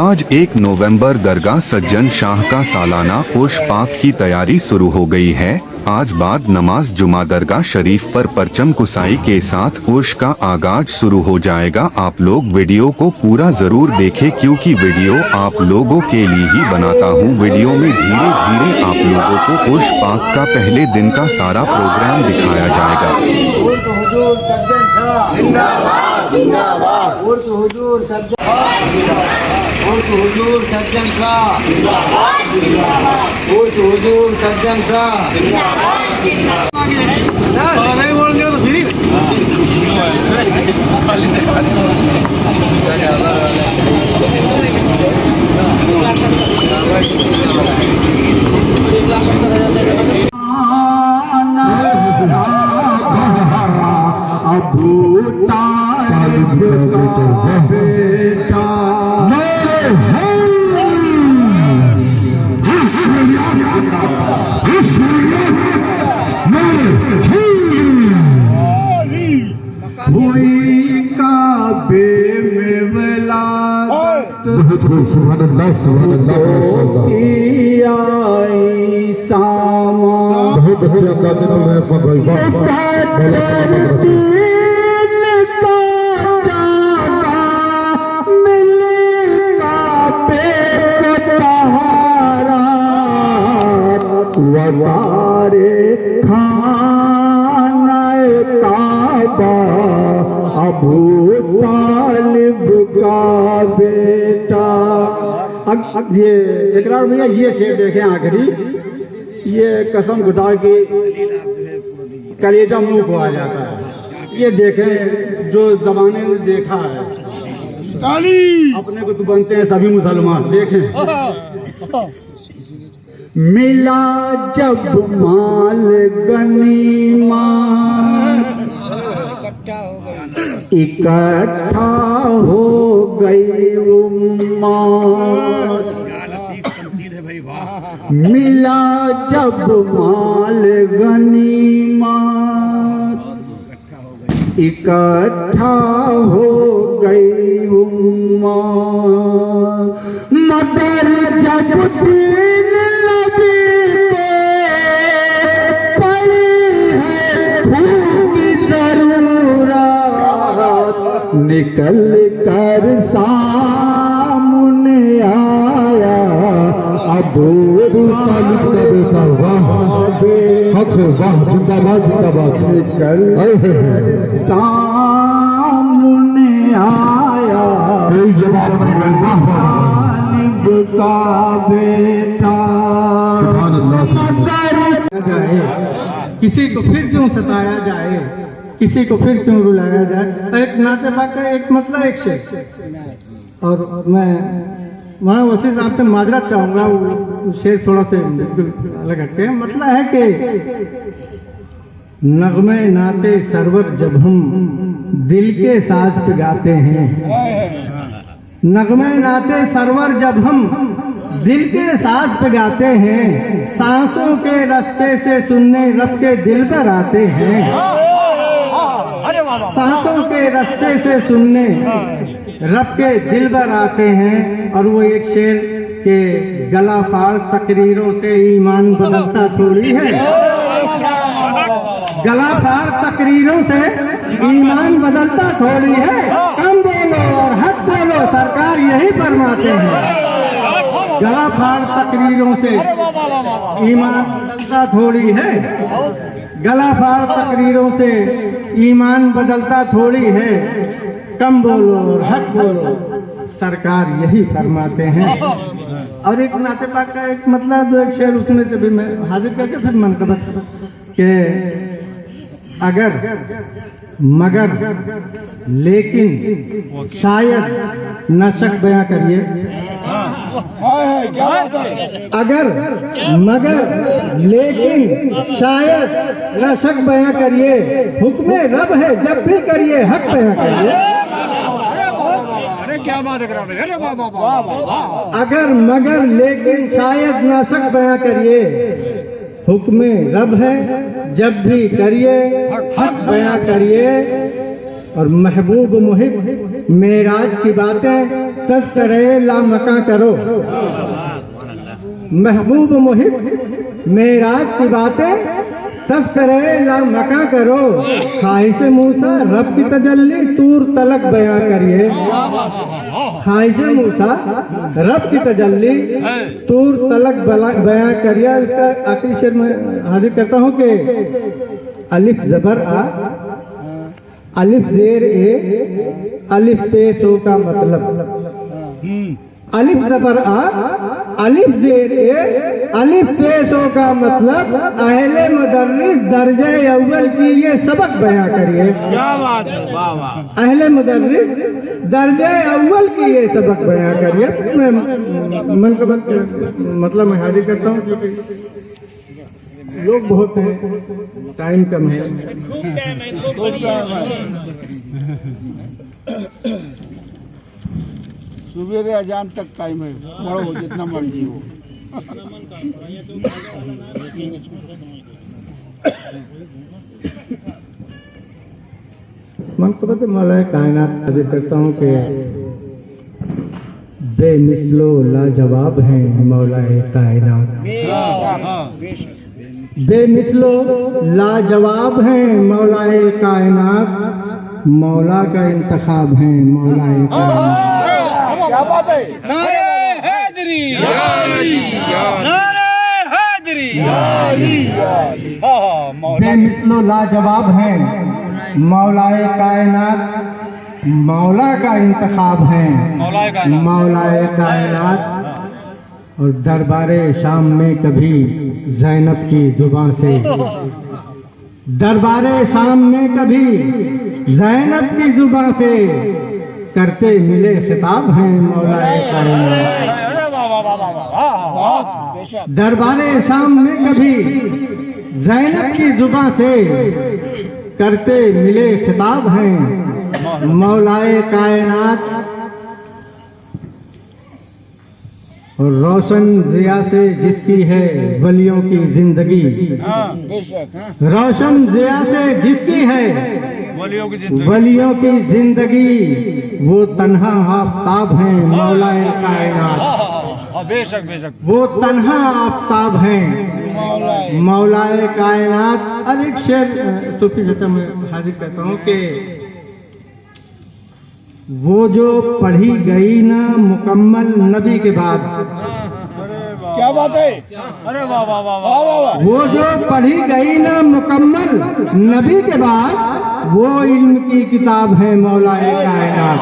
आज 1 नवंबर दरगाह सज्जन शाह का सालाना उर्स पाक की तैयारी शुरू हो गई है। आज बाद नमाज जुमा दरगाह शरीफ पर परचम कुसाई के साथ उर्स का आगाज शुरू हो जाएगा। आप लोग वीडियो को पूरा जरूर देखें क्योंकि वीडियो आप लोगों के लिए ही बनाता हूँ। वीडियो में धीरे धीरे आप लोगों को उर्स पाक का पहले दिन का सारा प्रोग्राम दिखाया जाएगा। हुजूर सज्जन शाह जिंदाबाद जिंदाबाद हुजूर सज्जन शाह जिंदाबाद जिंदाबाद नहीं बोल दिया तो फिर अबू तालिब का बेटा हुई काबे में विलादत आई सामा बहुत अच्छे वतारे खाना काबा अबू तालिब का बेटा। ये इकरार भैया ये शेर देखें आखिरी, ये कसम खुदा की कलेजा मुंह को आ जाता है। ये देखें जो जमाने में देखा है, अपने को तो बनते हैं सभी मुसलमान। देखें मिला जब माल गनीमा इकट्ठा हो गई उम्मत। मिला जब माल गनीमा इकट्ठा हो गई उम्मत। मगर जब दिन निकल कर सामने आया अबू तालिब का बेटा। वाह वाह जिंदाबाद जिंदाबाद। निकल सामने आया तालिब का बेटा। किसी को फिर क्यों सताया जाए, किसी को फिर क्यों रुलाया जाए। एक नाते पाक का एक मतलब एक शेर, और मैं वसीम साहब से माजरत चाहूँगा, वो शेर थोड़ा से अलग हटके मतलब है कि नगमे नाते सरवर जब हम दिल के साज पे गाते हैं, नगमे नाते सरवर जब हम दिल के साज पे गाते हैं, सांसों के रास्ते से सुनने रब के दिल पर आते हैं। सांसों के रास्ते से सुनने रब के दिल पर आते हैं। और वो एक शेर के गला फाड़ तकरीरों से ईमान बदलता थोड़ी है, गला फाड़ तकरीरों से ईमान बदलता थोड़ी है। कम बोलो और हक बोलो सरकार यही फरमाते हैं। गला फाड़ तकरीरों से ईमान बदलता थोड़ी है, गला फाड़ तकरीरों से ईमान बदलता थोड़ी है। कम बोलो और हक बोलो सरकार यही फरमाते हैं। और एक नाते पाक का एक मतलब एक शेर उसमें से भी मैं हाजिर करके फिर मन कर के अगर मगर लेकिन शायद न शक बयां करिए। अगर मगर लेकिन शायद न शक बयां करिए, हुक्म रब है जब भी करिए हक बयां करिए। क्या बात है। अगर मगर लेकिन शायद न शक बयां करिए, हुक्म रब है जब भी करिए हक बयां करिए। और महबूब मुहिब मेराज की बातें तस्करे लामका करो। महबूब मुहिब मेराज की बातें तस्करे लामका करो। ख्वाहिश मूसा रब की तजल्ली तूर तलक बयां करिए। ख्वाहिश मूसा रब की तजल्ली तूर तलक बयां करिए। इसका आखिरी शेर में हाजिर करता हूँ कि अलिफ जबर आ, अलिफ जेर ए, अलिफ पेशो का मतलब। अलिफ जबर आ, अलिफ जेर ए, अलिफ पेशो का मतलब अहले मुदर्रिस दर्जे अव्वल की ये सबक बयां करिए। क्या बात है, वाह वाह। अहले मुदर्रिस दर्जे अव्वल की ये सबक बयां करिए। मैं मन का मतलब मैं हाजिर करता हूँ क्योंकि लोग बहुत हैं, टाइम कम है। सुबेरे अजान तक टाइम है, पढ़ो जितना मर्जी हो। मनक़बत मौलाए कायनात हाजिर करता हूँ कि बेमिसलो लाजवाब हैं मौलाए कायनात। बेमिसलो लाजवाब हैं मौलाए कायनात। मौला का इंतखाब है मौलाए कायनात। क्या बात है। नारे हैदरी, नारे हैदरी। बेमिसलो लाजवाब हैं मौलाए कायनात। मौला का इंतखाब है मौलाए कायनात। और दरबारे शाम में कभी ज़ैनब की जुबान से, दरबारे शाम में कभी ज़ैनब की जुबान से करते मिले खिताब हैं मौलाए कायनात। दरबारे शाम में कभी ज़ैनब की जुबान से करते मिले खिताब हैं मौलाए कायनात। और रोशन जिया से जिसकी है वलियों की जिंदगी। रोशन जिया से जिसकी है वलियों की जिंदगी। वो तन्हा आफताब हैं मौलाए कायनात। बेशक बेशक। वो तन्हा आफताब हैं मौलाए कायनात। और एक शेर सूफी जैसा मैं हाजिर करता हूँ कि वो जो पढ़ी गई ना मुकम्मल नबी के बाद। क्या बात है। अरे वाह वाह वाह वाह। वो जो पढ़ी गई ना मुकम्मल नबी के बाद वो इल्म की किताब है मौलाए कायनात।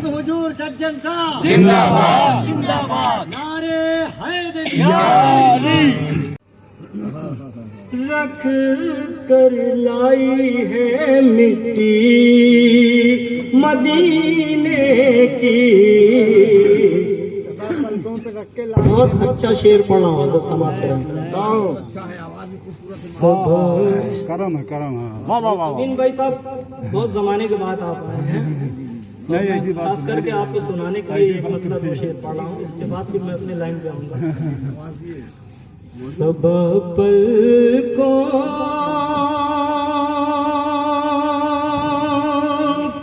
हुजूर सज्जन साहब जिंदाबाद जिंदाबाद। नारे हैदरी। रख कर लाई है मिट्टी मदीने की। बहुत अच्छा शेर पढ़ा हो तो समाप्त करें। करम है, करम है। वाह वाह वाह। इन भाई साहब बहुत जमाने के बाद आप आए हैं, तो खास करके आपको सुनाने के लिए एक मतलब शेर पढ़ा हूँ। इसके बाद फिर मैं अपने लाइन पे आऊंगा। सब पलकों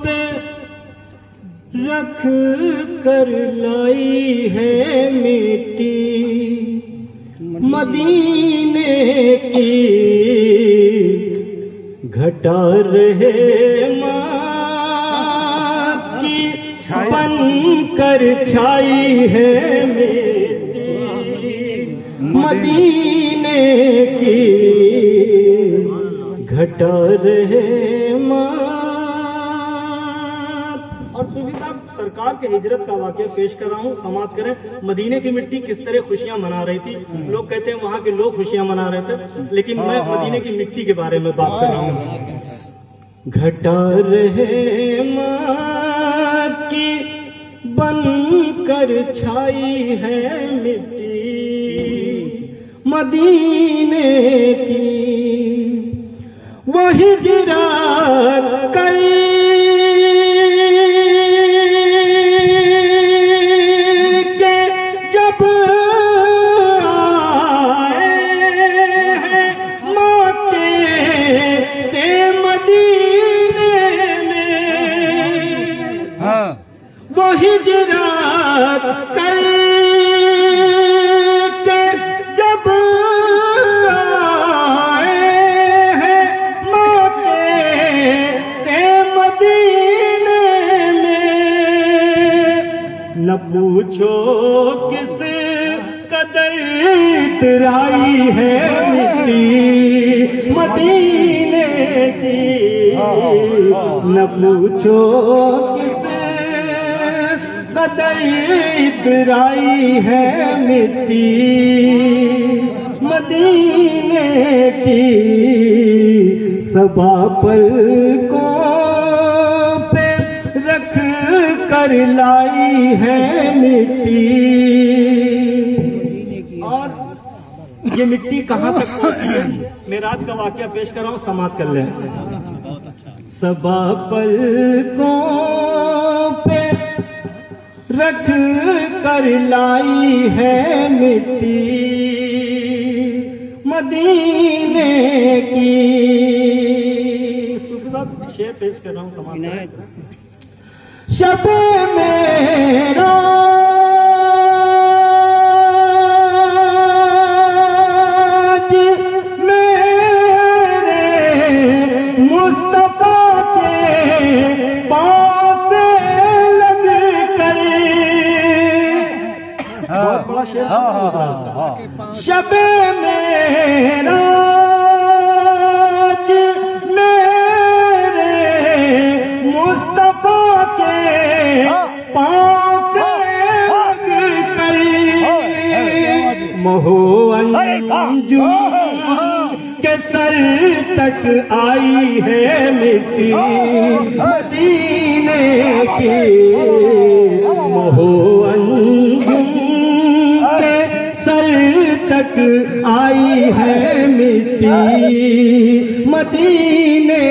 पे रख कर लाई है मिट्टी मदीने की। घटा रहे माँ की बन कर छाई है मिट्टी मदीने की। घटा रहे माँ। और सुविधा सरकार के हिजरत का वाकया पेश कर रहा हूँ, समाप्त करें। मदीने की मिट्टी किस तरह खुशियां मना रही थी। लोग कहते हैं वहाँ के लोग खुशियां मना रहे थे, लेकिन मैं मदीने की मिट्टी के बारे में बात कर रहा हूँ। घटा रहे माँ की बन कर छाई है मिट्टी मदीने की। वही गिरा कई के जब आए हैं माँ के से पूछो किस कदर इतराई है मिट्टी मदीने की, न पूछो किस कदर इतराई है मिट्टी मदीने की, सबा पलकों पे रख कर लाई है मिट्टी। और ये मिट्टी कहाँ तक पहुंची है, मेराज का वाकया पेश कर रहा हूँ, समाप्त कर लें। सबा पलकों पे रख कर लाई है मिट्टी मदीने की। सुखदा शेर पेश कर रहा हूँ, समाप्त। शब मेरा शब मेराज मेरे मुस्तफा के पाँव से लग कर महो अंजुम के सर तक आई है मिट्टी मदीने की, महो अंजुम तक आई है मिट्टी मदीने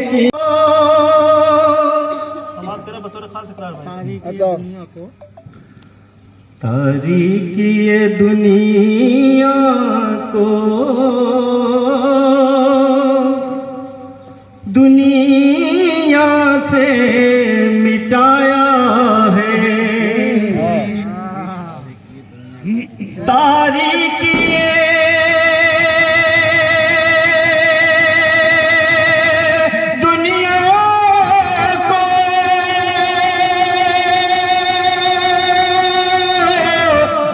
की। तारीकी ये दुनिया को दुनिया से मिटाया है, तारीकी दुनिया को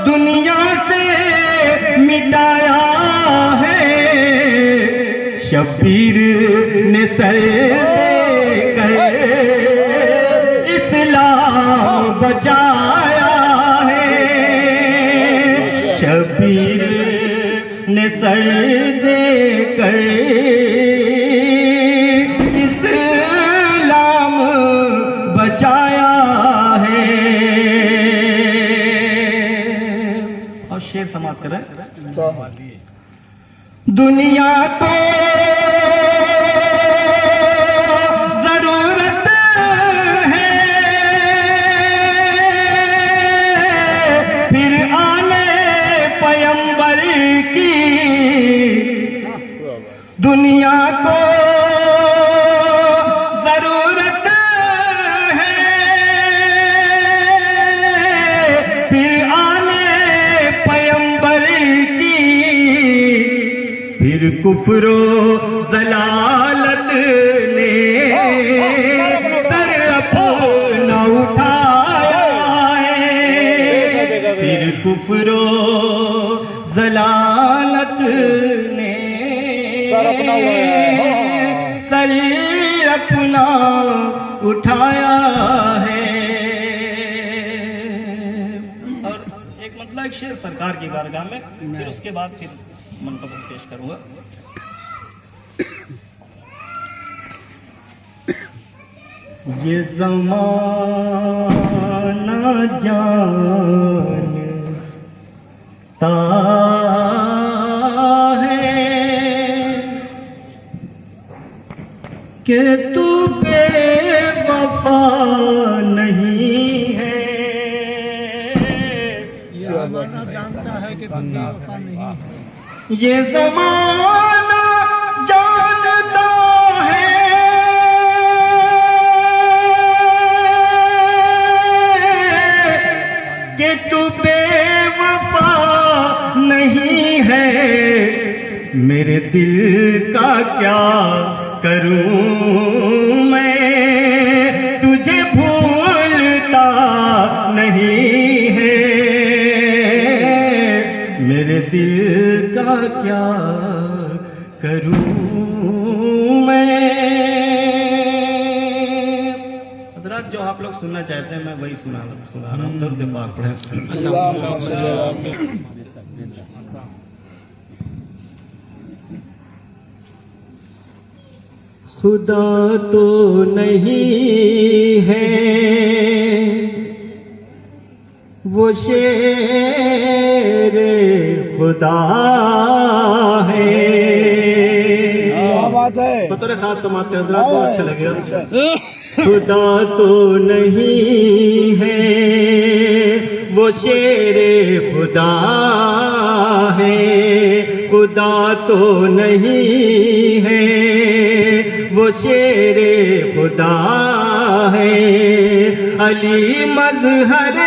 दुनिया से मिटाया है, शबीर ने सर देकर इस्लाम बचाया, शबीर ने सर देकर इस्लाम बचाया है। और शेर समाप्त करें। दुनिया को जरूरत है फिर आने पैगंबर की, दुनिया को जरूरत है फिर आने पैगंबर की, फिर कुफ्रो जलालत ने सर अपना उठाया है, फिर कुफ्रो जलालत ने सर अपना उठाया है। और एक मतलब शेर सरकार की बारगाह में, फिर उसके बाद फिर मंतव्य पेश करूंगा। ये ज़माना जानता है कि तू बेवफा नहीं है, ये ज़माना जानता है कि तू बेवफा नहीं है, ये ज़माना जानता है कि तू बेवफा नहीं है, मेरे दिल का क्या करूं मैं, तुझे भूलता नहीं है, दिल का क्या करूं मैं। हजरत जो आप लोग सुनना चाहते हैं मैं वही सुना रहा हूँ। दर्द पाक पढ़े। खुदा तो नहीं है वो शेर खुदा है। क्या बात है। बतौर खास कमात के हजरात को अच्छा लगेगा। खुदा तो नहीं है वो शेर खुदा है। खुदा तो नहीं है वो शेर खुदा है। अली मजहर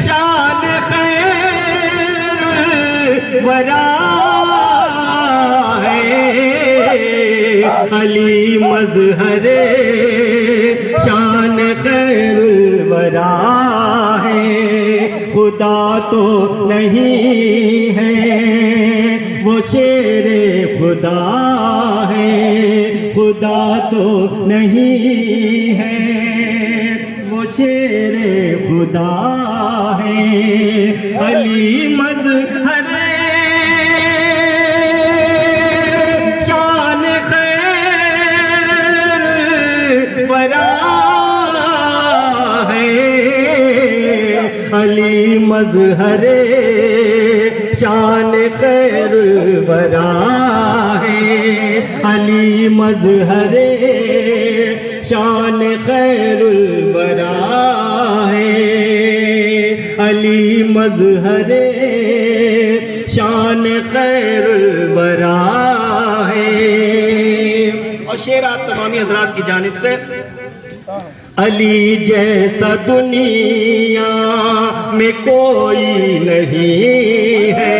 शान खैर वरा है। अली मजहर शान खैर वरा है। खुदा तो नहीं है वो शेर खुदा है। खुदा तो नहीं है वो शेर खुदा है। अली मजहर शान खैर वरा है। अली मजहर शान खैर वरा है। अली मजहर शान खैर वरा है। अली मजहर शान खैर वरा है। और शेर आप तमामी हजरात की जानिब से। अली जैसा दुनिया में कोई नहीं है।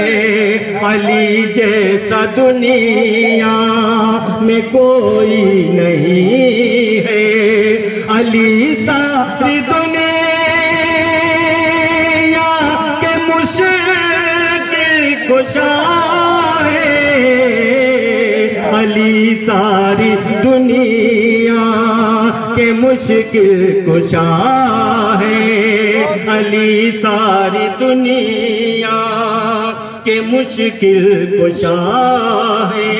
अली जैसा दुनिया में कोई नहीं है। अली सारी दुनिया के मुश्किल कुशा है। अली सारी दुनिया के मुश्किल कुशा है। अली सारी दुनिया के मुश्किल कुशा है।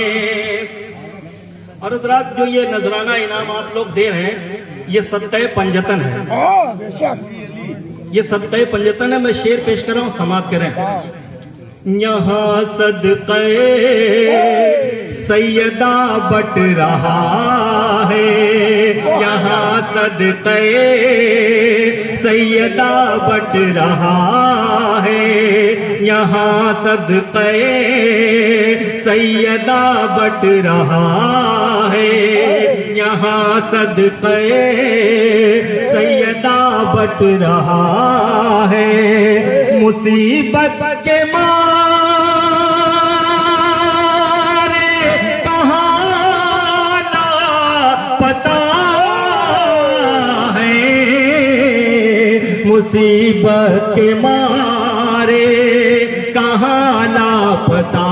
और हज़रात जो ये नजराना इनाम आप लोग दे रहे हैं ये सत्य पंजतन है। ये सत्य पंजतन है। मैं शेर पेश कर रहा हूँ, समाप्त करें। यहाँ सदक़े सैयदा बट रहा है। यहाँ सदक़े सैयदा बट रहा है। यहाँ सदक़े सैयदा बट रहा है। यहाँ सदक़े सैयदा बट रहा है। मुसीबत के मुसीबत के मारे कहाँ लापता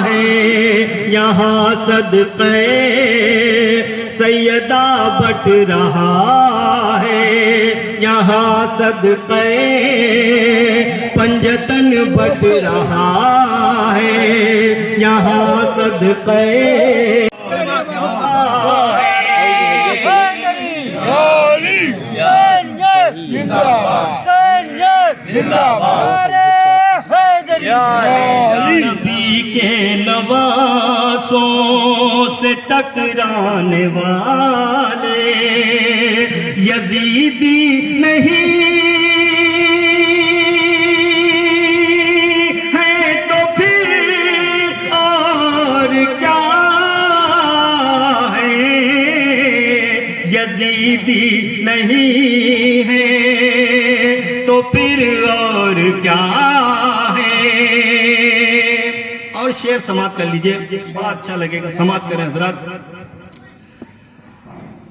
है। यहाँ सदक़े सैयदा बट रहा है। यहाँ सदक़े पंजतन बट रहा है। यहाँ सदक़े नबी के नवासों से टकराने वाले यजीदी नहीं है तो फिर और क्या है। यजीदी नहीं है तो फिर और क्या है। और शेर समाप्त कर लीजिए, बड़ा अच्छा लगेगा, समाप्त करें हजरत।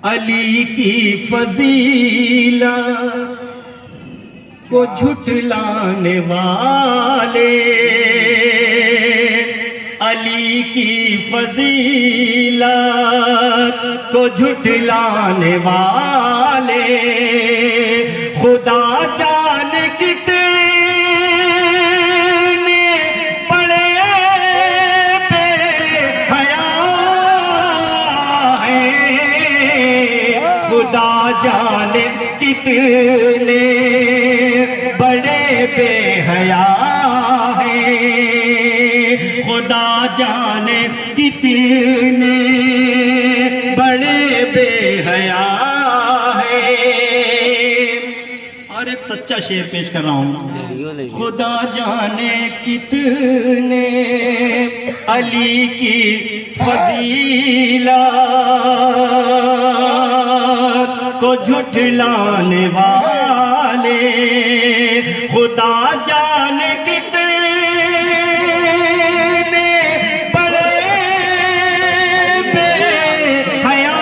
अली की फजीला को झुठलाने वाले, अली की फजीलत को झुठलाने वाले, खुदा जाने कितने बड़े बेहया हैं, खुदा जाने कितने बड़े बेहया हैं, खुदा जाने कितने बड़े बेहया हैं। और एक सच्चा शेर पेश कर रहा हूं। खुदा जाने कितने अली की फजीलत को झुठलाने वाले, खुदा जाने कितने बड़े बेहया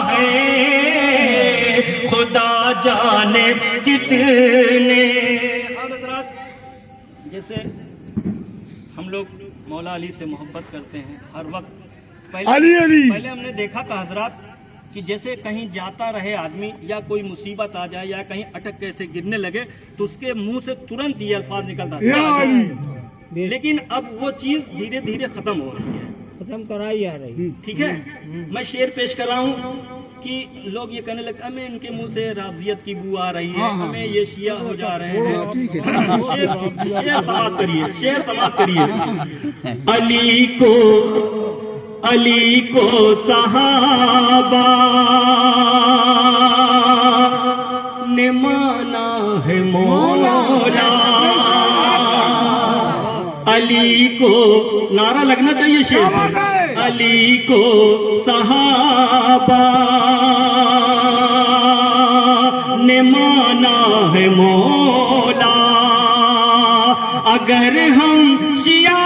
हैं, खुदा जाने कितने। और हज़रात, जैसे हम लोग मौला अली से मोहब्बत करते हैं हर वक्त। पहले हमने देखा था हजरात कि जैसे कहीं जाता रहे आदमी या कोई मुसीबत आ जाए या कहीं अटक के ऐसे गिरने लगे तो उसके मुंह से तुरंत ये अल्फाज निकलता था, लेकिन अब वो चीज धीरे धीरे खत्म हो रही है, खत्म कराई जा रही। ठीक है। मैं शेर पेश कर रहा हूँ कि लोग ये कहने लगते हमें इनके मुंह से राफजियत की बू आ रही है, हमें ये शिया हो जा रहे हैं। शेर समाप्त करिए, शेर समाप्त करिए। अली को सहाबा ने माना है मौला, अली को नारा लगना चाहिए शेर। अली को सहाबा ने माना है मौला, अगर हम शिया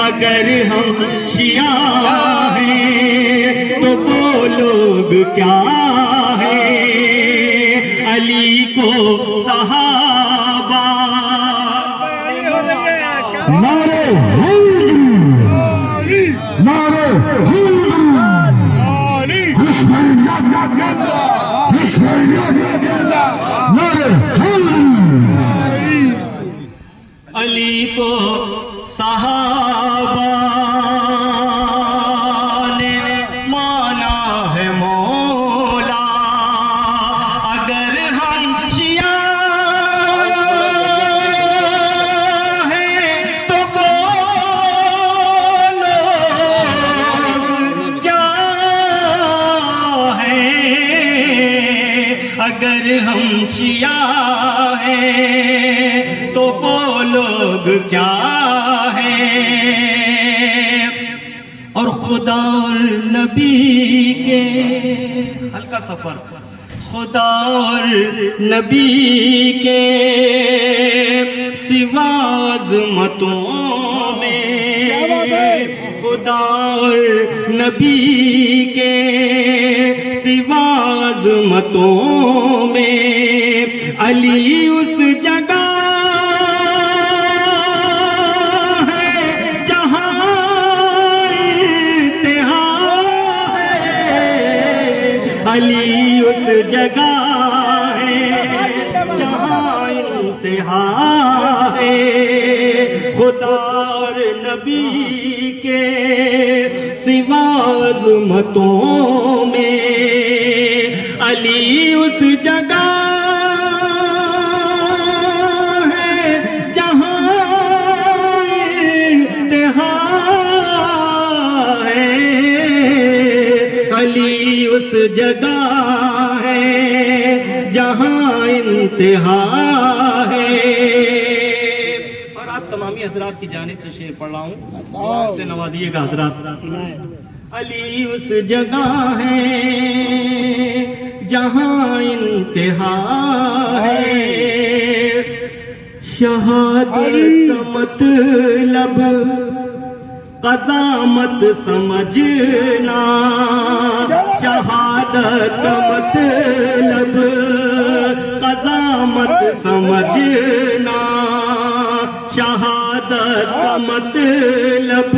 अगर हम शिया हैं तो वो लोग क्या हैं, अली को सहाबा नारे नारे अली को सहाबा ने माना है मौला, अगर हम शिया हैं तो वो लोग क्या हैं, अगर हम शिया हैं तो वो लोग क्या है। और खुदा और नबी के हल्का सफर, खुदा और नबी के सिवा अज़मतों में, खुदा और नबी के सिवा अज़मतों में, अली उस जगह अली उस जगह है जहाँ इंतहा है, खुदा और नबी के सिवा अज़मतों में, अली उस जगह है जहाँ इंतहा है, अली उस जगह है जहाँ इंतहा है। और आप तमामी हजरात की जानिब से शेर पढ़ रहा हूँ, से नवाजिएगा हजरात। अली उस जगह है जहाँ इंतहा है, शहादत मतलब क़ज़ामत समझना, शहादत का मतलब क़ज़ामत समझना, शहादत का मतलब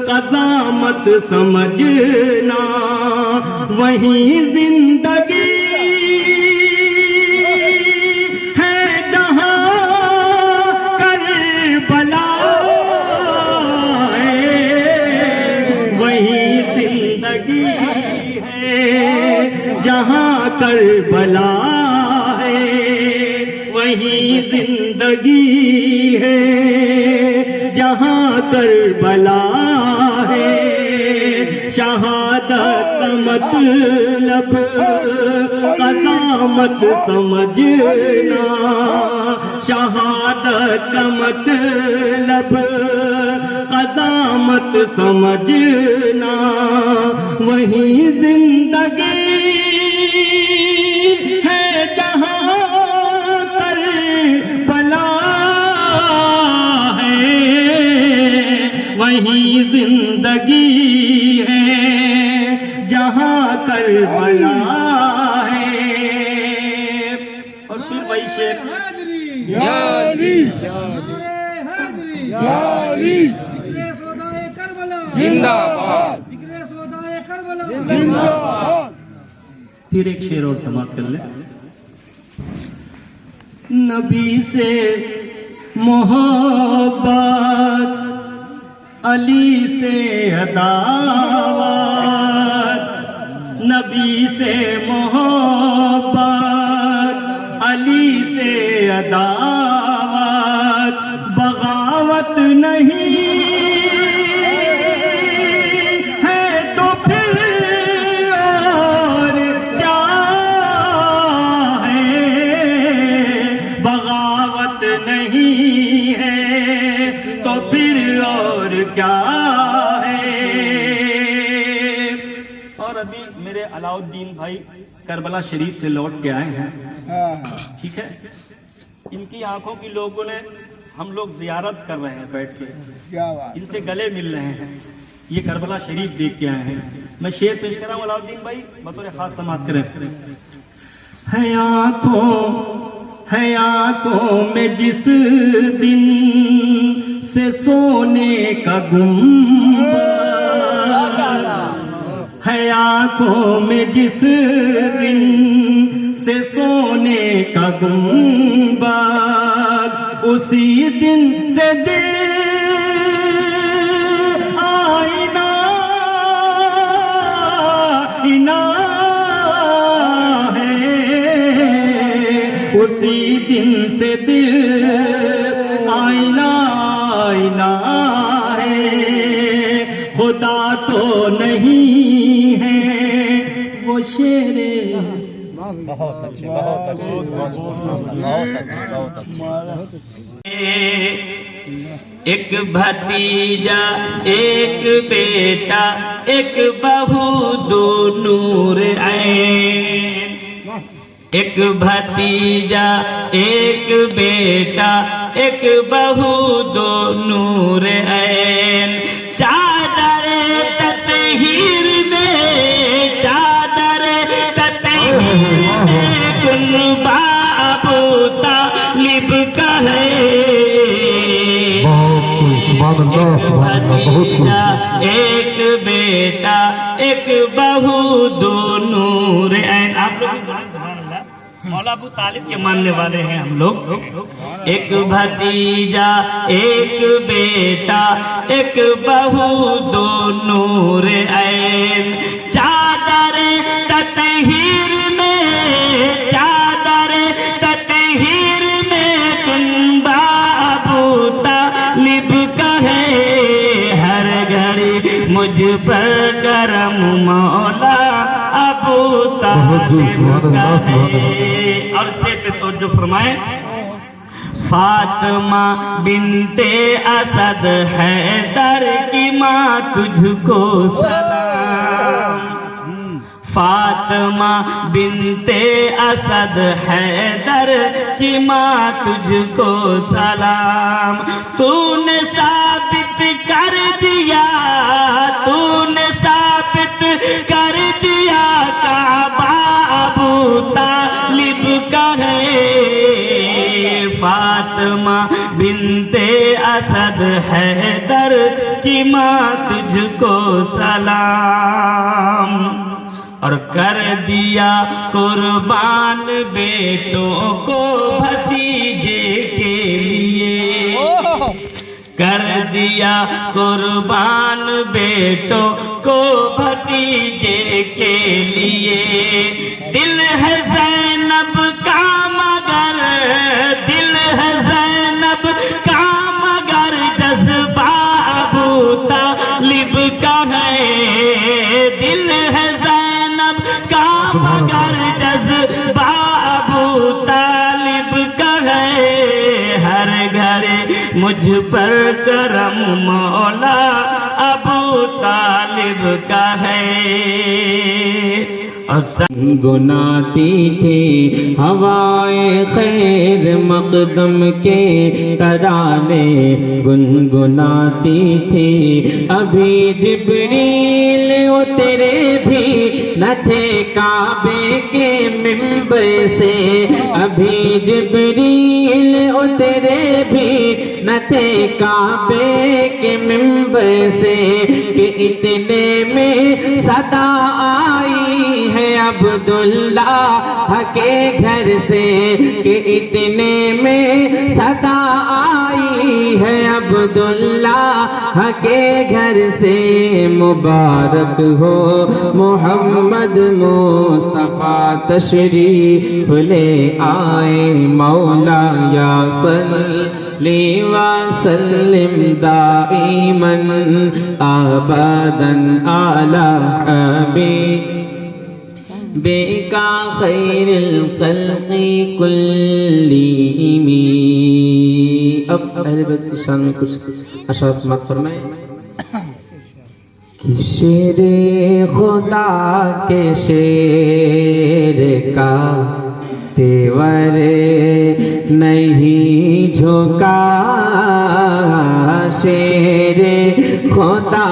क़ज़ामत समझना, वहीं जिंदगी है जहां करबला है, वहीं जिंदगी है जहां करबला है, वहीं जिंदगी है जहां करबला है। शहादत का मतलब क़ज़ामत समझना, शहादत का मतलब क़ज़ामत समझना, वहीं जिंदगी है जहां करबला है, वहीं जिंदगी है जहां करबला है। और फिर वही शेर, यारी यारी जिंदाबाद जिंदाबाद। फिर एक शेर और समाप्त कर ले। नबी से मोहब्बत, अली से अदावत, नबी से मोहब्बत, अली से अदावत, बगावत नहीं है तो फिर और क्या है, बगावत नहीं है तो फिर और क्या है। और अभी मेरे अलाउद्दीन भाई करबला शरीफ से लौट के आए हैं, ठीक है। इनकी आंखों की लोगों ने, हम लोग जियारत कर रहे हैं बैठ के, क्या बात। इनसे गले मिल रहे हैं, ये करबला शरीफ देख के आए हैं। मैं शेर पेश कर रहा हूं अलाउद्दीन भाई, बतौर खास समाप्त करें। है आंखों में जिस दिन से सोने का गुंबद, है आंखों में जिस दिन से सोने का गुंबद, उसी दिन से दिल आईना इना है, उसी दिन से दिल आईना आईना है। खुदा तो नहीं है वो शेरे, बहुत अच्छे बहुत अच्छे बहुत अच्छे बहुत अच्छे। एक भतीजा एक बेटा एक बहू दो नूर ऐन, एक भतीजा एक बेटा एक बहू दो नूर ऐन, चादर ततहीर में, चादर ततहीर में कुनबा अबू तालिब का है। भतीजा एक बेटा एक बहू दो नूर ऐन। आप लोग मौला अबू तालिब के मानने वाले हैं हम लोग। एक भतीजा एक बेटा एक बहू दो नूर ऐन, चादर ततहीर में, चादर ततहीर में कुनबा अबू तालिब का है। हर घड़ी मुझ पर करम मौला अबू तालिब का है। और शेर पे तो जो फरमाए, फातिमा बिनते असद हैदर की माँ तुझको सलाम, फातिमा बिनते असद हैदर की माँ तुझको सलाम। तूने साबित कर दिया, तूने साबित कर दिया काबा अबू तालिब का है। फातिमा बिनते असद हैदर की माँ तुझको सलाम। और कर दिया कुर्बान बेटों को भतीजे के लिए, कर दिया कुर्बान बेटों को भतीजे के लिए। दिल है ज़ैनब का मगर, दिल है ज़ैनब का मगर जज्बा अबू तालिब का है। दिल है ज़ैनब का मगर जज्बा अबू तालिब का है। हर घरे मुझ पर करम मौला अबू तालिब का है। गुनाती थी हवाएं खैर मकदम के तराने गुनगुनाती थी। अभी जिब्रील उतरे भी न थे काबे के मिंबर से, अभी जिब्रील उतरे भी न थे काबे के मिंबर से कि इतने में सदा आई है अब्दुल्लाह के घर से, कि इतने में सदा आई है अब्दुल्लाह के घर से। मुबारक हो मोहम्मद मुस्तफा तशरीफ ले आए, मौला या सल्ली व सल्लिम दाइमन अबदन अला बेका खैरिल खल्क़ि कुल्लिहिम। अब अहले बैत की शान में कुछ अशआर समाअत फरमाएं। कि शेरे खुदा के शेर का तेवर नहीं झुका, शेरे खुदा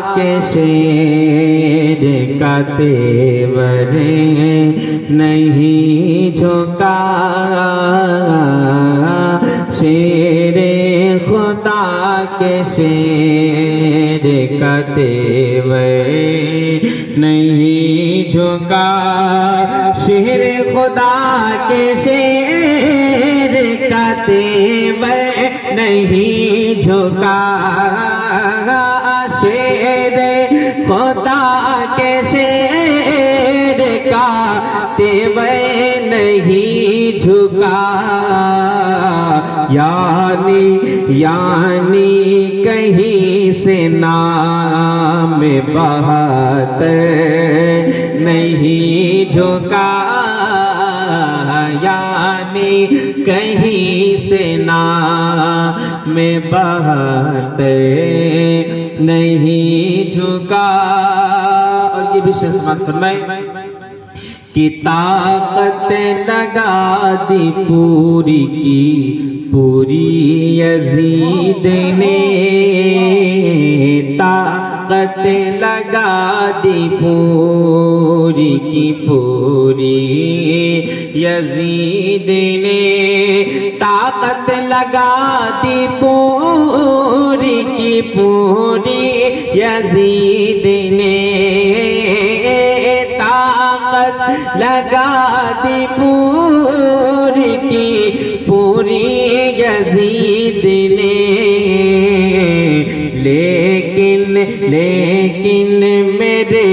के शेर का तेवर नहीं झुका, शेरे खुदा के शेर का तेवर नहीं झुका, शेर खुदा के शेर का तेवर नहीं झुका, शेर खुदा के शेर का तेवर नहीं झुका। यानी कहीं से नाम बहादुर नहीं झुका, यानी कहीं से नाम बहादुर नहीं झुका। और ये विशेष बात फरमाए कि ताकत लगा दी पूरी की पूरी यजीद ने, ताकत लगा दी पूरी की पूरी यजीद ने, ताकत लगा दी पूरी की पूरी यजीद ने, लगा दी पूरी की पूरी यजीद ने। लेकिन मेरे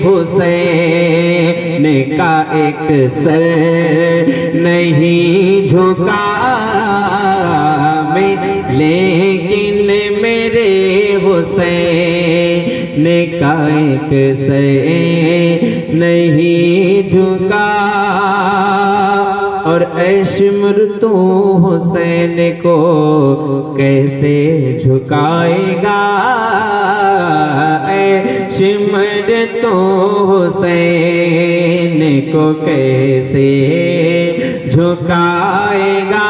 हुसैन का एक सर नहीं झुका, लेकिन मेरे हुसैन का एक सर नहीं झुका। और ऐ शिमर तू हुसैन को कैसे झुकाएगा, ऐ सिमर तो हुसैन को कैसे झुकाएगा,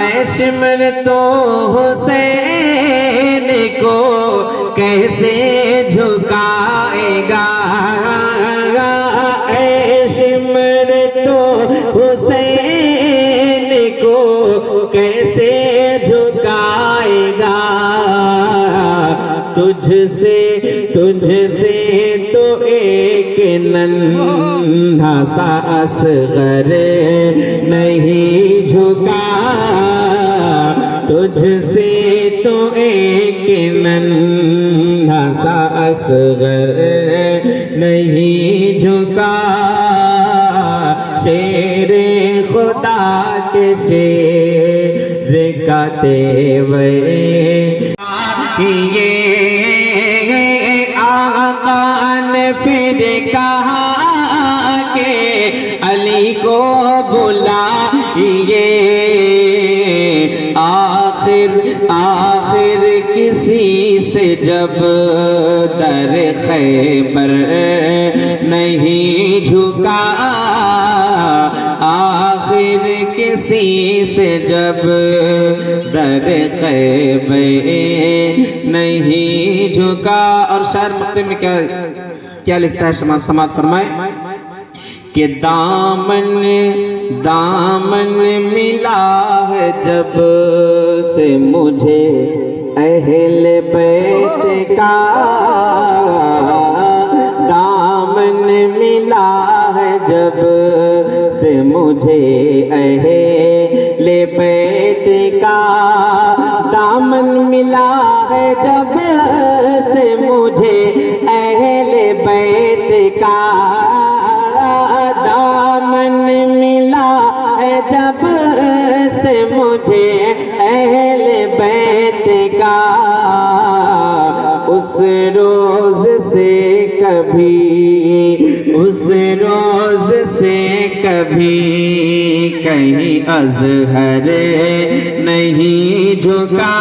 ऐ सिमर तो हुसैन को कैसे झुकाएगा, ऐ सिमर तो हुसैन को कैसे झुकाएगा। तुझसे तो एक नन्हा सा असगर नहीं झुका, तुझसे तो एक नन्हा सा असगर नहीं झुका। शेरे खुदा के शेर का तेवर ये आका ने फिर कहा के अली को बुलाइए, आखिर किसी से जब दर खैबर नहीं झुका, आखिर किसी से जब दर खैबर नहीं झुका। और शायर मक्ते में क्या लिखता है, समाज फरमाए कि दामन मिला है जब से मुझे अहले बैत का, दामन मिला है जब से मुझे अहले बैत का, दामन मिला है जब से मुझे अहले बैत का, दामन मिला है जब से मुझे अहले बैत का। उस रोज से कभी कहीं अज़हर नहीं झुका,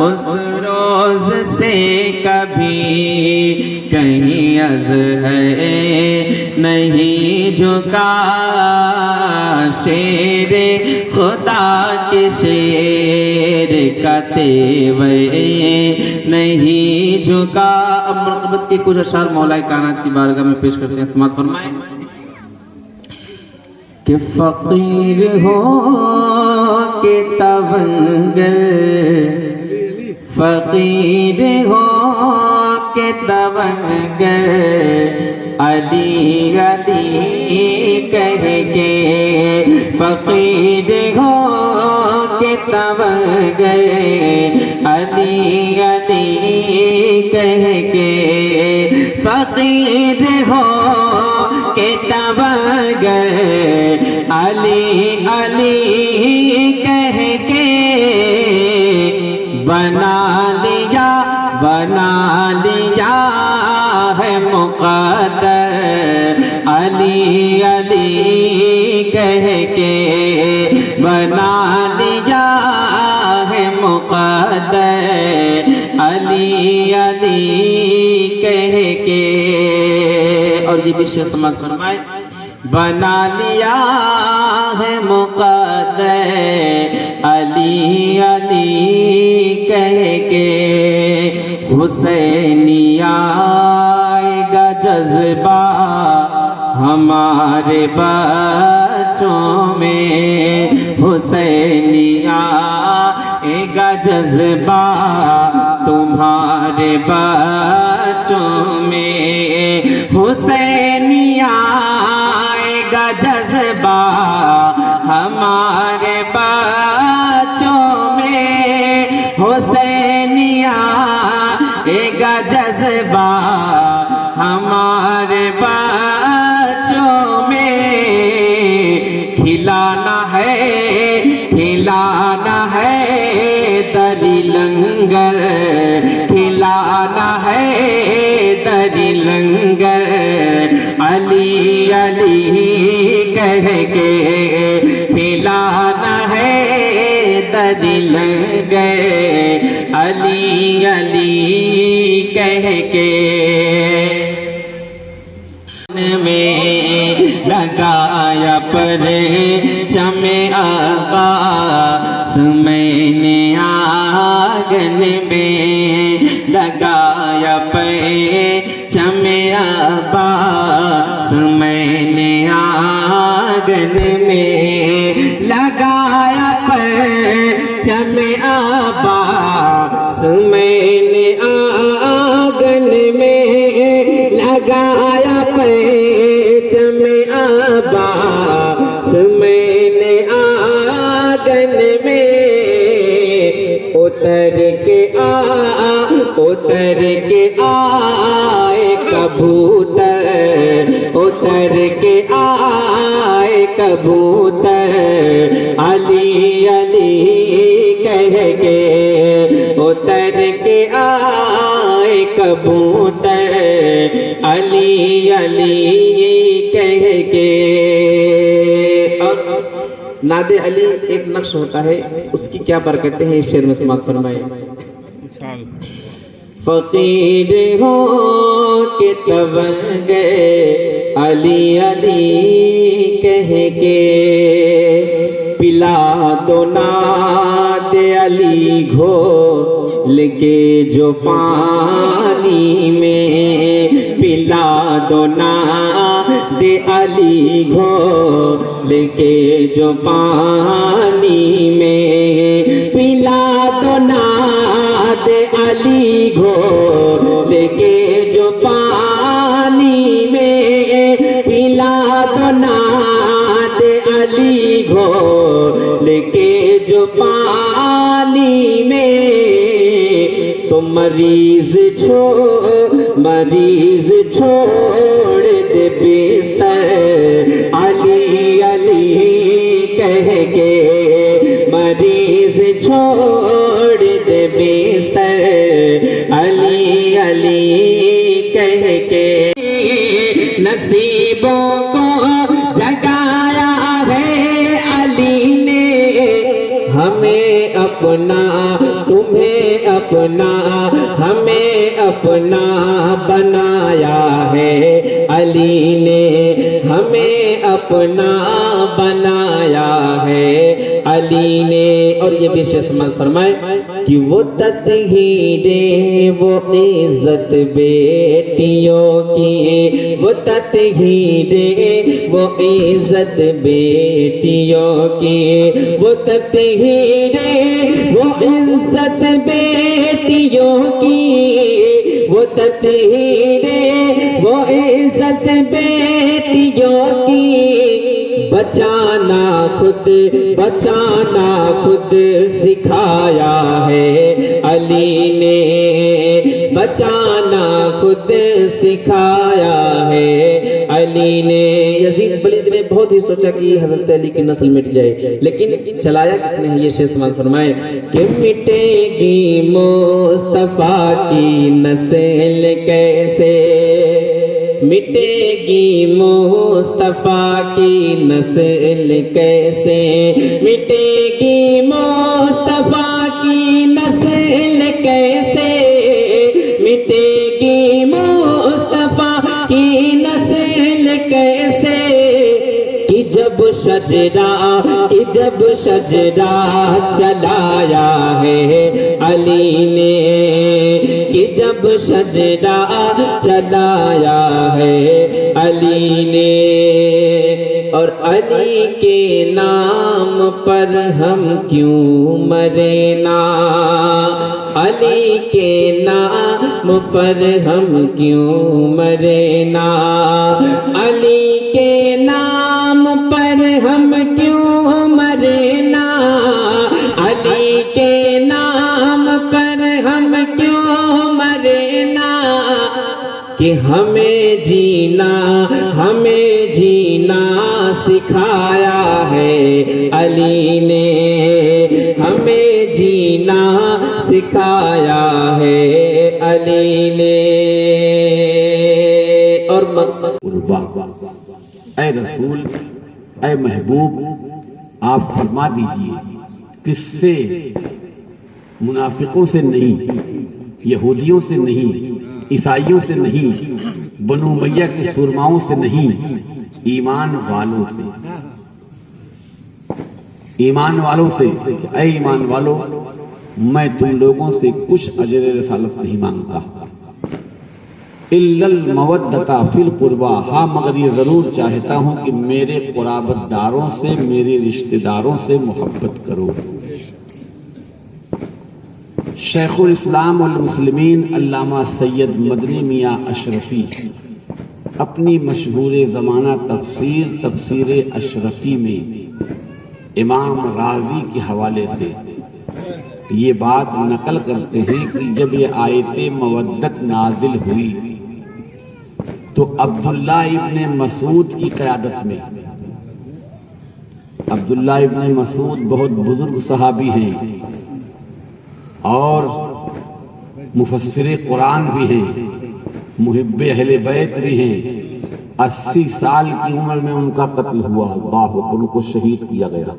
उस रोज से कभी कहीं अज़हर नहीं झुका। शेरे खुदा के शेर का तेवर नहीं झुका। अब मुराक़बत के कुछ अशार मौलाए कायनात की बारगाह में पेश करते हैं, समाअत फरमाएं कि फकीर हो के तवंगर, फकीर हो के तवंगर, अली अली कह के, फकीर हो के तवंगर, अली अली कह के, फकीर हो के तवंगर, अली अली कह के, बना लिया है मुक़द्दर, अली अली कह के, बना लिया है मुक़द्दर, अली अली कह के। और ये भी शेर समाज फरमाए, बना लिया है मुक़द्दर, अली अली कह के, हुसैनिया आएगा जज्बा हमारे बच्चों में, हुसैनिया आएगा जज्बा तुम्हारे बच्चों में, हुसैनिया आएगा जज्बा हमारे बच्चों में, हुसैनिया आएगा जज्बा हमारे बच्चों में। खिलाना है दरी लंगर, खिलाना है दरी लंगर, अली अली कह के, खिलाना है दरी लंगर, अली अली लगाया पर चमे आकाश मैंने आंगन में लगाया पर चमे आकाश मैंने आंगन में लगाया पर चमे आकाश मैंने आंगन में लगाया पैचम आबास मैंने आंगन में उतर के आए कबूतर उतर के आए कबूतर अली अली कह के उतर के आए कबूतर अली अली कह के। और नादे अली एक नक्श होता है, उसकी क्या बरकतें हैं इस शेर में समाप्त फरमाए। फकीर हो के तब गए अली अली कह के पिला दो नाद अली घोल के जो पानी में पिला दो नाद अली घोल के जो पानी में पिला दो नाद अली घोल के जो पानी में पिला दो नाद अली घोल के जो पानी में तो मरीज छोड़ दे बिस्तर अली अली कह के मरीज छोड़ दे बिस्तर अली अली कह के नसीबों को जगाया है अली ने हमें अपना तुम्हें अपना हमें अपना बनाया है अली ने हमें अपना बनाया है अली ने। और ये विशेष मत फरमाए कि वो तत्हीरे वो इज्जत बेटियों की वो तत्हीरे वो इज्जत बेटियों की वो तत्हीरे वो इज्जत बेटियों की वो तत्हीरे वो इज्जत बेटियों की बचाना खुद सिखाया है अली ने बचाना खुद सिखाया है अली ने। यजीद वलीद ने बहुत ही सोचा कि हजरत अली की नस्ल मिट जाए, लेकिन चलाया किसने है ये शेर समाज फरमाए कि मिटेगी मुस्तफा की नस्ल कैसे मिटेगी मुस्तफा की नस्ल कैसे मिटेगी मुस्तफा की नस्ल कैसे मिटेगी मुस्तफा की नस्ल कैसे कि जब शजरा चलाया है अली ने कि जब शजरा चलाया है अली ने। और अली के नाम पर हम क्यों मरे ना अली के नाम पर हम क्यों मरे ना अली के नाम पर हम क्यों मरे ना अली के नाम पर हम क्यों मरे ना कि हमें जीना सिखाया है अली ने हमें जीना सिखाया है अली ने। और ऐ रसूल ऐ महबूब आप फरमा दीजिए किससे मुनाफिकों से नहीं यहूदियों से नहीं ईसाइयों से नहीं बनु उमैया के सुरमाओं से नहीं ईमान वालों से ऐ ईमान वालों, मैं तुम लोगों से कुछ अजर रसालत नहीं मांगता, इल्लल मवद्दता फिल कुर्बा, हाँ मगर ये जरूर चाहता हूं कि मेरे कुराबतदारों से, मेरे रिश्तेदारों से मोहब्बत करो। शेखुल इस्लाम वल मुस्लिमीन अल्लामा सैयद मदनी मियां अशरफी अपनी मशहूर ज़माना तफसीर अशरफी में इमाम राजी के हवाले से ये बात नकल करते हैं कि जब ये आयते मवद्दत नाजिल हुई तो अब्दुल्ला इब्ने मसूद की क़यादत में, अब्दुल्ला इब्ने मसूद बहुत बुजुर्ग सहाबी हैं और मुफस्सिर कुरान भी हैं, मुहिब्बे अहले बैत भी हैं। 80 साल की उम्र में उनका कत्ल हुआ, अल्लाह, उनको शहीद किया गया।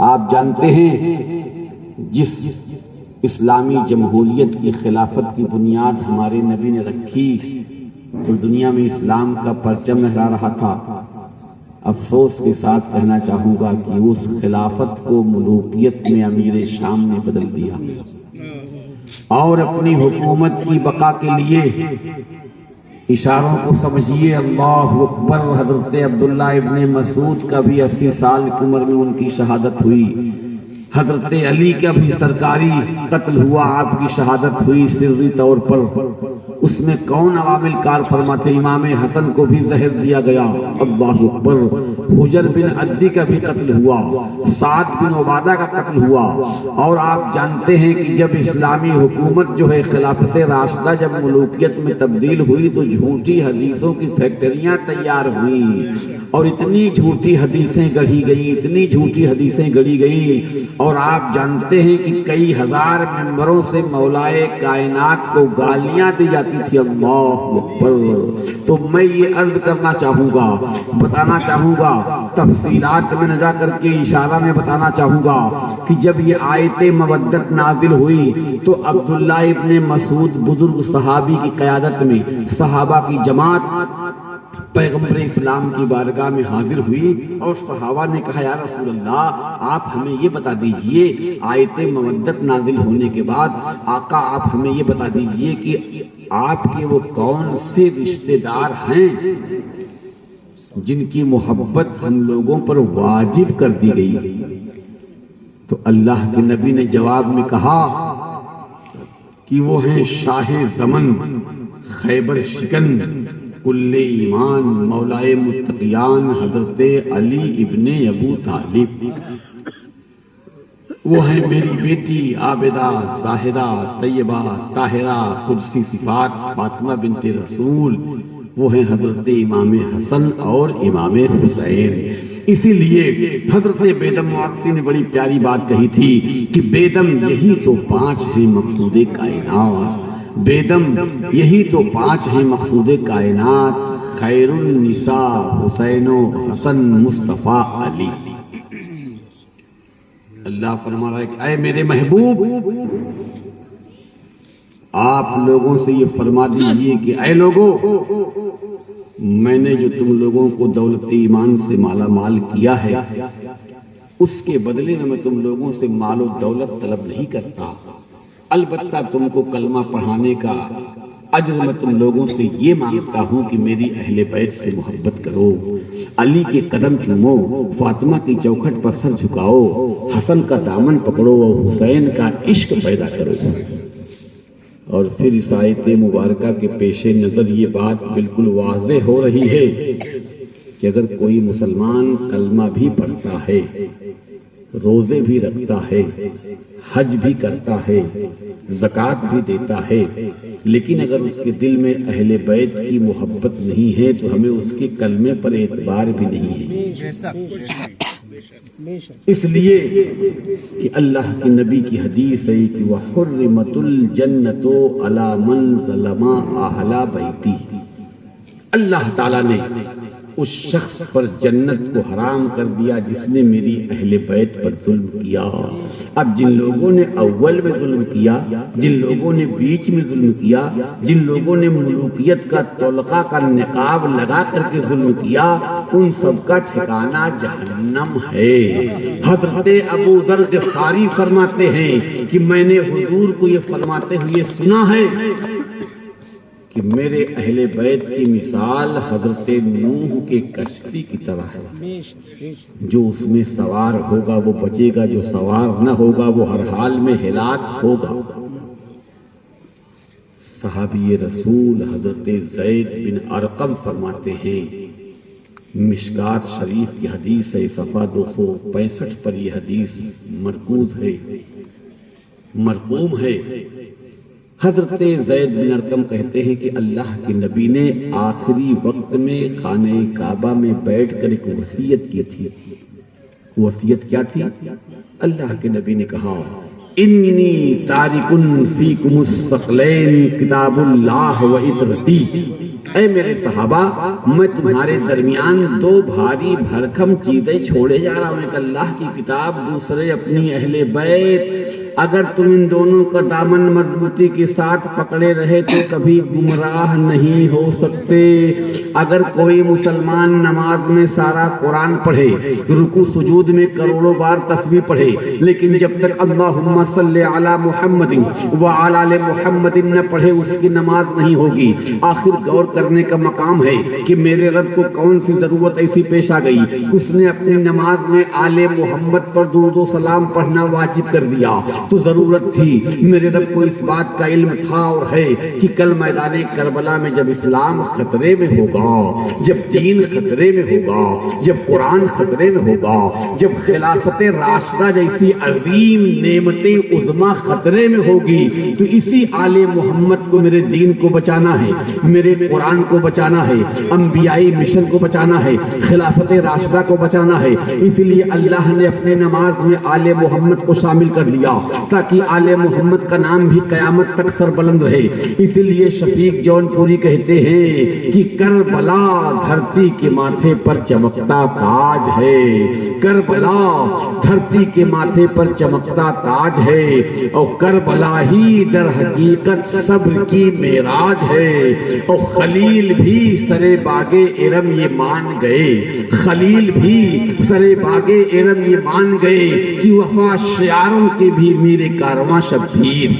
आप जानते हैं जिस इस्लामी जमहूरियत की खिलाफत की बुनियाद हमारे नबी ने रखी तो दुनिया में इस्लाम का परचम लहरा रहा था। अफसोस के साथ कहना चाहूंगा कि उस खिलाफत को मुलूकियत में अमीर शाम ने बदल दिया और अपनी हुकूमत की बका के लिए इशारों को समझिए, अल्लाह अकबर, हजरत अब्दुल्ला इब्ने मसूद का भी 80 साल की उम्र में उनकी शहादत हुई। हजरत अली का भी सरकारी कत्ल हुआ, आपकी शहादत हुई सिर्री तौर पर। उसमें कौन अवामिल कार फरमा थे? इमाम हसन को भी जहर दिया गया, अल्लाह अकबर। हुजर बिन अद्दी का भी कत्ल हुआ, साद बिन उबादा का कत्ल हुआ। और आप जानते हैं कि जब इस्लामी हुकूमत जो है खिलाफत राशिदा जब मुलूकियत में तब्दील हुई तो झूठी हदीसों की फैक्ट्रियां तैयार हुई और इतनी झूठी हदीसें गढ़ी गई, इतनी झूठी हदीसें गढ़ी गई। और आप जानते हैं कि कई हजार मेंबरों से मौलाए कायनात को गालियां दी जाती थी, अल्लाह अकबर। तो मैं ये अर्ज करना चाहूंगा, बताना चाहूंगा, तफसीलात में न जा करके इशारा में बताना चाहूंगा कि जब ये आयते मवद्दत नाजिल हुई तो अब्दुल्ला इब्ने मसूद बुजुर्ग सहाबी की क़यादत में सहाबा की जमात पैगम्बर इस्लाम की बारगाह में हाजिर हुई और सहाबा ने कहा, या रसूल अल्लाह, आप हमें ये बता दीजिए, आयते मवद्दत नाजिल होने के बाद आका आप हमें ये बता दीजिए कि आपके वो कौन से रिश्तेदार हैं जिनकी मोहब्बत हम लोगों पर वाजिब कर दी गई। तो अल्लाह के नबी ने जवाब में कहा कि वो हैं शाह ज़मन, खैबर शिकन, कुल्ले ईमान, मौलाए मुत्तकियान, हजरत अली इब्ने अबू तालिब। वो है मेरी बेटी आबिदा, जाहिदा, तैयबा, ताहिरा, कुदसी सिफात, फातिमा बिनते रसूल। वो है हजरत इमाम हसन और इमाम हुसैन। इसीलिए हजरत बेदम वाक़सी ने बड़ी प्यारी बात कही थी कि बेदम यही तो 5 हैं मकसूद कायनात, बेदम यही तो 5 हैं मकसूद कायनात, खैरुन निसा हुसैनो हसन मुस्तफ़ा अली। अल्लाह फरमा रहा है कि ऐ मेरे महबूब, आप लोगों से ये फरमा दीजिए कि ऐ लोगों, मैंने जो तुम लोगों को दौलत ईमान से माला माल किया है उसके बदले में मैं तुम लोगों से मालो दौलत तलब नहीं करता। अलबत्ता तुमको कलमा पढ़ाने का अज्र मैं तुम लोगों से ये मांगता हूँ कि मेरी अहले बैत से मोहब्बत करो, अली के कदम चूमो, फातिमा की चौखट पर सर झुकाओ, हसन का दामन पकड़ो और हुसैन का इश्क पैदा करो। और फिर इस आयत मुबारका के पेशे नजर ये बात बिल्कुल वाज़े हो रही है कि अगर कोई मुसलमान कलमा भी पढ़ता है, रोजे भी रखता है, हज भी करता है, ज़कात भी देता है, लेकिन अगर उसके दिल में अहले बैत की मोहब्बत नहीं है तो हमें उसके कलमे पर एतबार भी नहीं है। इसलिए कि अल्लाह के नबी की हदीस है कि वह हुर्रिमतुल जन्नतो अला मन ज़लमा अहला बैती। अल्लाह ताला ने उस शख्स पर जन्नत को हराम कर दिया जिसने मेरी अहले बैत पर जुल्म किया। अब जिन लोगों ने अव्वल में जुल्म किया, जिन लोगों ने बीच में जुल्म किया, जिन लोगों ने मुलूकियत का तौलका का निकाब लगा करके जुल्म किया, उन सबका ठिकाना जहन्नम है। हज़रत अबू ज़र ग़िफ़ारी फरमाते हैं कि मैंने हुजूर को ये फरमाते हुए सुना है कि मेरे अहले बैत की मिसाल हजरत नूह के कश्ती की तरह है। जो उसमें सवार होगा वो बचेगा, जो सवार न होगा वो हर हाल में हिलाक होगा। सहाबी रसूल हजरत ज़ैद बिन अरक़म फरमाते हैं, मिशकात शरीफ की हदीस है, सफ़ा 265 पर यह हदीस मरकूज है, मरकूम है। हजरत ज़ैद बिन अरक़म कहते हैं कि अल्लाह के नबी ने आखिरी वक्त में खाने काबा में बैठकर एक वसीयत की थी। वसीयत क्या थी? अल्लाह के नबी ने कहा, इन्नी तारिकुन फीकुमुस सक़लैन किताबुल्लाह व इतरती। ऐ मेरे सहाबा, मैं तुम्हारे दरमियान दो भारी भरकम चीजें छोड़े जा रहा हूं, एक अल्लाह की किताब, दूसरे अपनी अहले बैत। अगर तुम इन दोनों का दामन मजबूती के साथ पकड़े रहे तो कभी गुमराह नहीं हो सकते। अगर कोई मुसलमान नमाज में सारा कुरान पढ़े, रुकू सुजूद में करोड़ों बार तस्बीह पढ़े, लेकिन जब तक अल्लाहुम्मा सल्ली अला मुहम्मदिन व अला आले मुहम्मदिन न पढ़े, उसकी नमाज नहीं होगी। आखिर गौर करने का मकाम है कि मेरे रब को कौन सी जरूरत ऐसी पेश आ गई, उसने अपनी नमाज में आले मोहम्मद पर दुरूद व सलाम पढ़ना वाजिब कर दिया। तो जरूरत थी, मेरे रब को इस बात का इल्म था और है कि कल मैदान करबला में जब इस्लाम खतरे में होगा, जब दीन खतरे में होगा, जब कुरान खतरे में होगा, जब खिलाफत राशिदा जैसी अजीम नेमतें उज़्मा खतरे में होगी, तो इसी आले मोहम्मद को, मेरे दीन को बचाना है, मेरे कुरान को बचाना है, अंबियाई मिशन को बचाना है, खिलाफत राशिदा को बचाना है। इसलिए अल्लाह ने अपने नमाज में आले मोहम्मद को शामिल कर लिया ताकि आले मोहम्मद का नाम भी कयामत तक सरबुलंद रहे। इसलिए शफीक जौनपुरी कहते हैं कि करबला धरती के माथे पर चमकता ताज है, करबला धरती के माथे पर चमकता ताज है, और करबला ही दर हकीकत सब्र की मेराज है। और खलील भी सरे बागे इरम ये मान गए, खलील भी सरे बागे इरम ये मान गए कि वफा शियारों के भी मेरे कारवां शब्बीर।